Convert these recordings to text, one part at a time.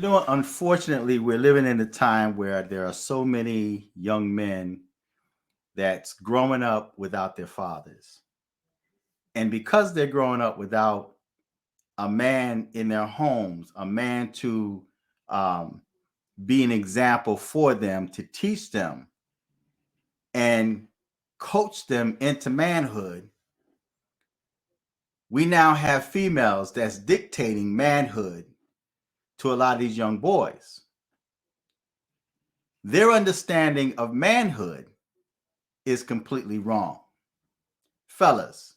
Unfortunately, we're living in a time where there are so many young men that's growing up without their fathers. And because they're growing up without a man in their homes, a man to um, be an example for them, to teach them and coach them into manhood, we now have females that's dictating manhood to a lot of these young boys. Their understanding of manhood is completely wrong. Fellas,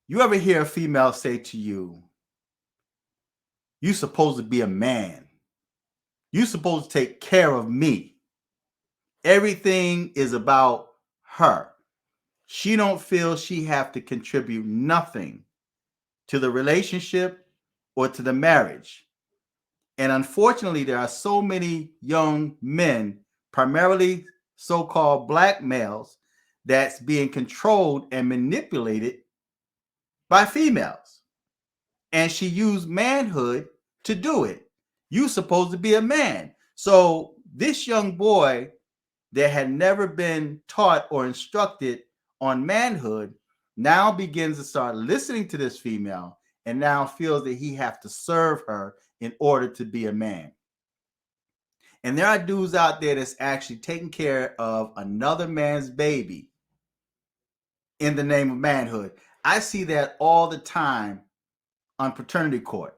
you ever hear a female say to you, you supposed to be a man. You supposed to take care of me. Everything is about her. She don't feel she have to contribute nothing to the relationship or to the marriage. And unfortunately, there are so many young men, primarily so-called black males, that's being controlled and manipulated by females. And she used manhood to do it. You supposed to be a man. So this young boy that had never been taught or instructed on manhood now begins to start listening to this female and now feels that he have to serve her in order to be a man. And there are dudes out there that's actually taking care of another man's baby in the name of manhood. I see that all the time on paternity court,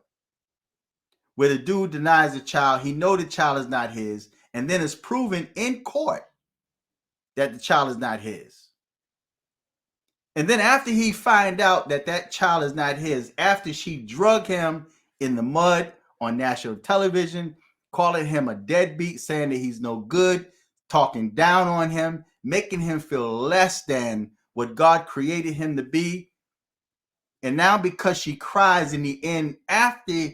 where the dude denies the child, he know the child is not his, and then it's proven in court that the child is not his. And then after he find out that that child is not his, after she drug him in the mud on national television, calling him a deadbeat, saying that he's no good, talking down on him, making him feel less than what God created him to be. And now because she cries in the end after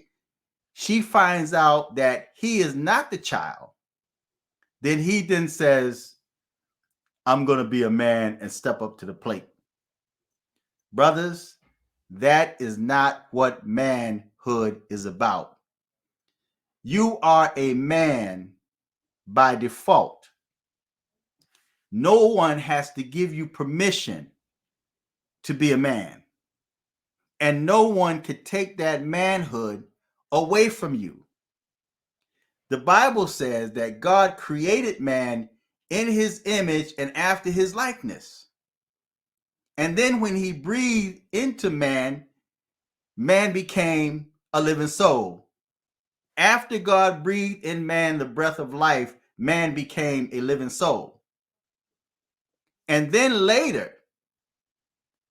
she finds out that he is not the child, then he then says, I'm going to be a man and step up to the plate. Brothers, that is not what manhood is about. You are a man by default. No one has to give you permission to be a man. And no one could take that manhood away from you. The Bible says that God created man in his image and after his likeness. And then when he breathed into man, man became a living soul. After God breathed in man the breath of life, man became a living soul. And then later,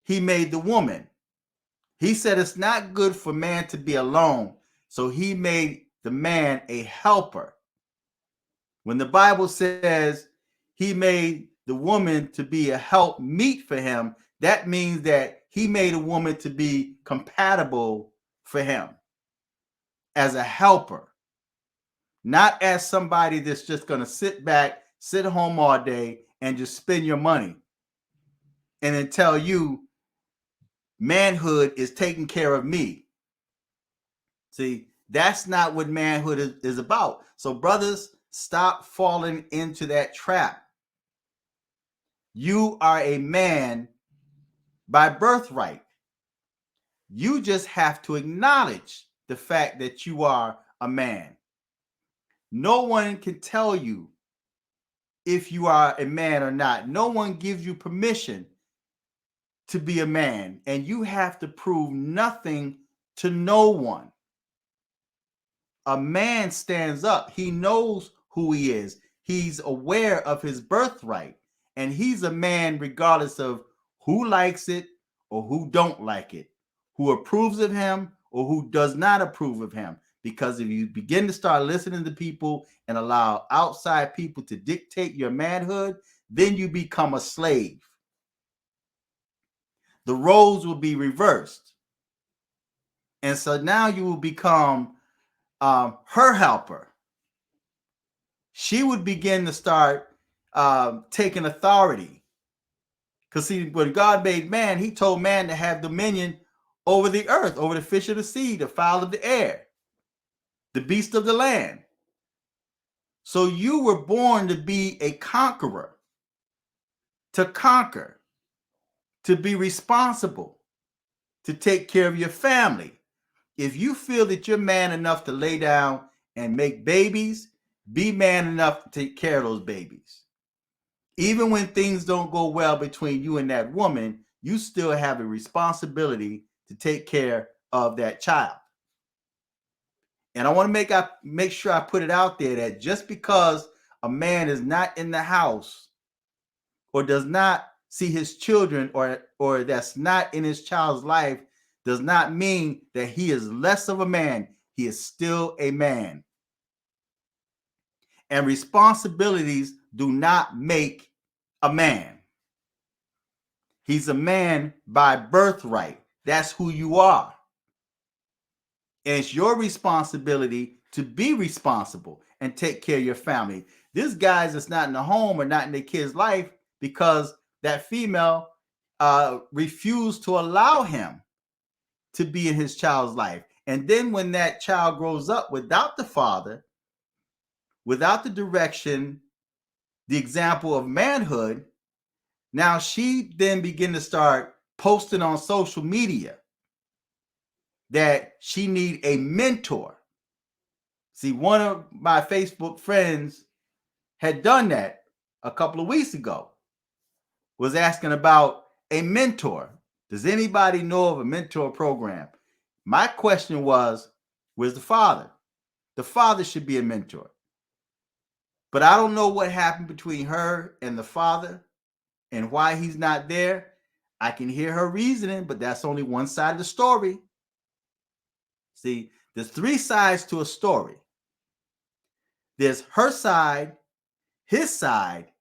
he made the woman. He said it's not good for man to be alone. So he made the man a helper. When the Bible says he made the woman to be a help meet for him, that means that he made a woman to be compatible for him as a helper, not as somebody that's just going to sit back, sit home all day, and just spend your money and then tell you manhood is taking care of me. See, that's not what manhood is about. So, brothers, stop falling into that trap. You are a man by birthright. You just have to acknowledge the fact that you are a man. No one can tell you if you are a man or not. No one gives you permission to be a man, and you have to prove nothing to no one. A man stands up. He knows who he is. He's aware of his birthright, and he's a man regardless of who likes it or who don't like it, who approves of him or who does not approve of him. Because if you begin to start listening to people and allow outside people to dictate your manhood, then you become a slave. The roles will be reversed. And so now you will become her helper. She would begin to start taking authority. Because see, when God made man, he told man to have dominion over the earth, over the fish of the sea, the fowl of the air. the beast of the land. So you were born to be a conqueror, to conquer, to be responsible, to take care of your family. If you feel that you're man enough to lay down and make babies, be man enough to take care of those babies. Even when things don't go well between you and that woman, you still have a responsibility to take care of that child. And I want to make sure I put it out there that just because a man is not in the house or does not see his children or that's not in his child's life does not mean that he is less of a man. He is still a man. And responsibilities do not make a man. He's a man by birthright. That's who you are. And it's your responsibility to be responsible and take care of your family. This guy's that's not in the home or not in their kid's life because that female refused to allow him to be in his child's life. And then when that child grows up without the father, without the direction, the example of manhood, now she then begin to start posting on social media that she need a mentor. See, one of my Facebook friends had done that a couple of weeks ago, was asking about a mentor. Does anybody know of a mentor program? My question was, where's the father? The father should be a mentor. But I don't know what happened between her and the father and why he's not there. I can hear her reasoning, but that's only one side of the story. See, there's three sides to a story. There's her side, his side,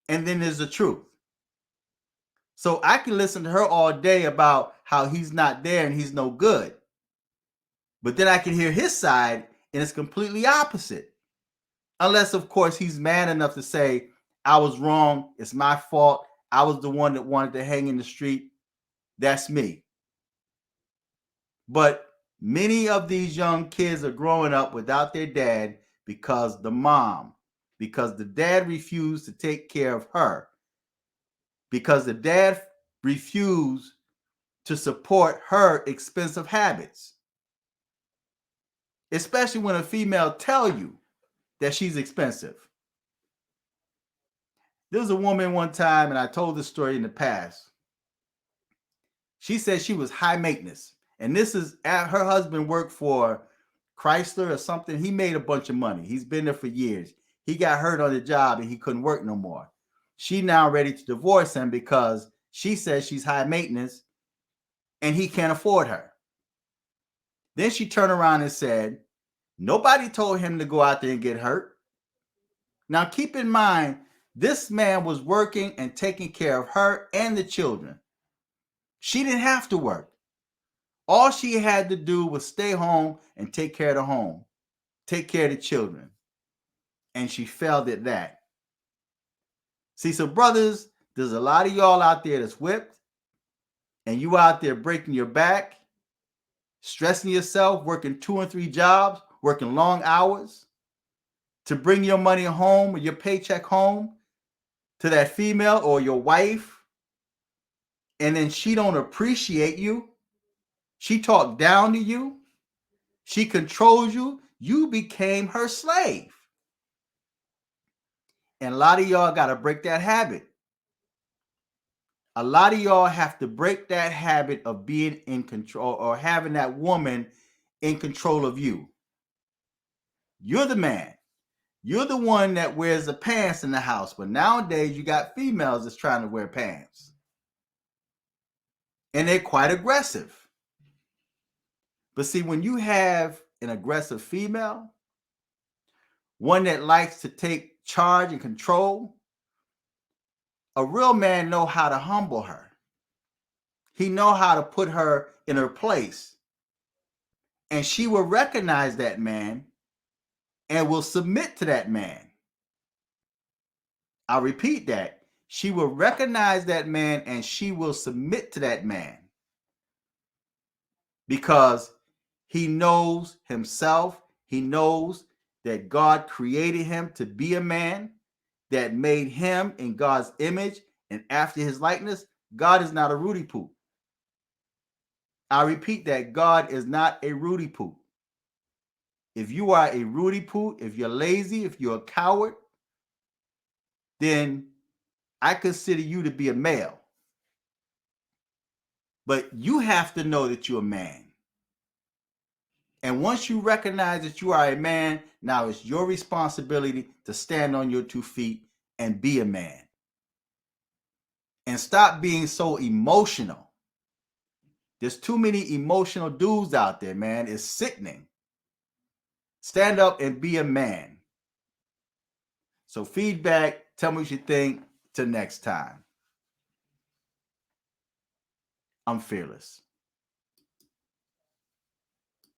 and then there's the truth. So I can listen to her all day about how he's not there and he's no good. But then I can hear his side and it's completely opposite. Unless, of course, he's man enough to say, I was wrong. It's my fault. I was the one that wanted to hang in the street. That's me. But many of these young kids are growing up without their dad because the dad refused to take care of her, because the dad refused to support her expensive habits, especially when a female tell you that she's expensive. There was a woman one time, and I told this story in the past. She said she was high maintenance. And this is her husband worked for Chrysler or something. He made a bunch of money. He's been there for years. He got hurt on the job and he couldn't work no more. She now ready to divorce him because she says she's high maintenance and he can't afford her. Then she turned around and said, nobody told him to go out there and get hurt. Now keep in mind, this man was working and taking care of her and the children. She didn't have to work. All she had to do was stay home and take care of the home, take care of the children. And she failed at that. See, so brothers, there's a lot of y'all out there that's whipped, and you out there breaking your back, stressing yourself, working 2 and 3 jobs, working long hours to bring your money home or your paycheck home to that female or your wife, and then she don't appreciate you. She talked down to you. She controls you. You became her slave. And a lot of y'all got to break that habit. A lot of y'all have to break that habit of being in control or having that woman in control of you. You're the man. You're the one that wears the pants in the house. But nowadays, you got females that's trying to wear pants. And they're quite aggressive. But see, when you have an aggressive female, one that likes to take charge and control, a real man know how to humble her. He know how to put her in her place. And she will recognize that man and will submit to that man. I'll repeat that. She will recognize that man and she will submit to that man. Because he knows himself, He knows that God created him to be a man, that made him in God's image and after his likeness. God is not a Rudy Poo. I repeat that God is not a Rudy Poo. If you are a Rudy Poo, if you're lazy, if you're a coward, then I consider you to be a male. But you have to know that you're a man. And once you recognize that you are a man, now it's your responsibility to stand on your 2 feet and be a man. And stop being so emotional. There's too many emotional dudes out there, man. It's sickening. Stand up and be a man. So feedback, tell me what you think. Till next time. I'm fearless.